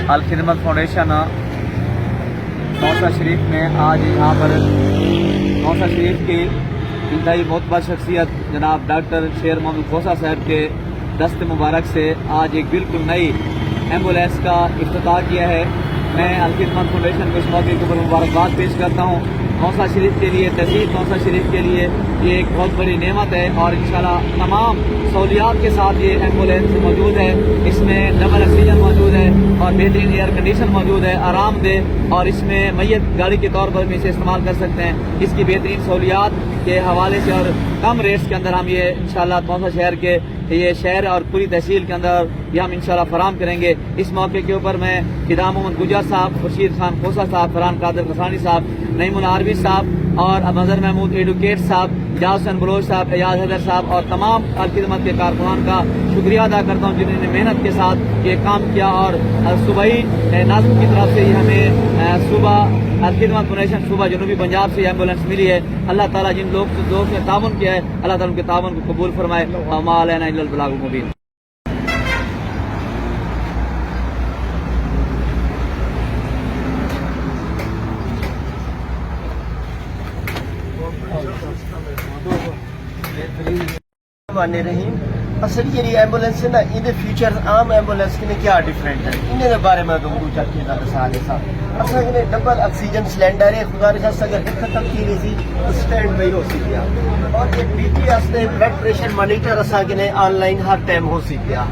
Al-Khidmat foundation نوسہ شریف میں آج یہاں پر نوسہ شریف کی انتہائی معتبر شخصیت جناب ڈاکٹر شیر محمد کھوسہ صاحب کے دست مبارک سے آج ایک بالکل نئی ایمبولینس کا افتتاح کیا ہے۔ میں الخدمت فاؤنڈیشن کو اس موقع کے اوپر مبارکباد پیش کرتا ہوں۔ نوسہ شریف کے لیے، تحصیل نوسہ شریف کے لیے یہ ایک بہت بڑی نعمت ہے اور انشاءاللہ تمام سہولیات کے ساتھ یہ ایمبولینس موجود ہے۔ اس میں ڈبل آکسیجن موجود ہے اور بہترین ایئر کنڈیشن موجود ہے، آرام دہ، اور اس میں میت گاڑی کے طور پر بھی اسے استعمال کر سکتے ہیں۔ اس کی بہترین سہولیات کے حوالے سے اور کم ریٹس کے اندر ہم یہ انشاءاللہ نوسہ شہر کے یہ شہر اور پوری تحصیل کے اندر یہ ہم انشاءاللہ فراہم کریں گے۔ اس موقع کے اوپر میں فدا محمد گجر صاحب، خورشید خان کھوسہ صاحب، فرحان قادر غسانی صاحب، نعیم العربی صاحب اور مظہر محمود ایڈوکیٹ صاحب، جاز حسین بلوچ صاحب، ایاز حیدر صاحب اور تمام الخدمت کے کارکنان کا شکریہ ادا کرتا ہوں جنہوں نے محنت کے ساتھ یہ کام کیا، اور صوبائی ناظم کی طرف سے یہ ہمیں صوبہ الخدمت فاؤنڈیشن صوبہ جنوبی پنجاب سے یہ ایمبولینس ملی ہے۔ اللہ تعالیٰ جن لوگوں نے تعاون کیا ہے، اللہ تعالیٰ ان کے تعاون کو قبول فرمائے۔ وما علینا الا البلاغ المبین۔ رحیم اصل یہ ایمبولینس ہے نا، یہ فیچر عام ایمبولینس کے کیا ڈفرینٹ ہے، ان بارے میں تو پوچھا کہ سارے صاحب اصل ڈبل آکسیجن سلینڈر ہے، خدا نخواستہ اگر ایک ختم کی نہیں سی اسٹینڈ بائی ہو سی گیا، اور یہ بی پی واسطے بلڈ پریشر مانیٹر اصا کے آن لائن ہر ٹائم ہو سی گیا۔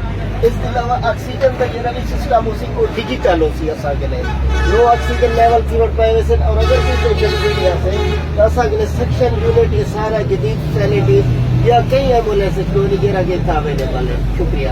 اس کے علاوہ آکسیجن کا جو بھی سسٹم ہو سی وہ ڈیجیٹل ہو سی اصا کے لو آکسیجن لیول کی وٹ پائے ویسے، اور اگر کوئی پیشنٹ بھی سے تو اصا کے سیکشن یونٹ یہ سارا جدید فیسلٹیز یا کئی ایمبولینس جو نگیرا کے اویلیبل ہے۔ شکریہ۔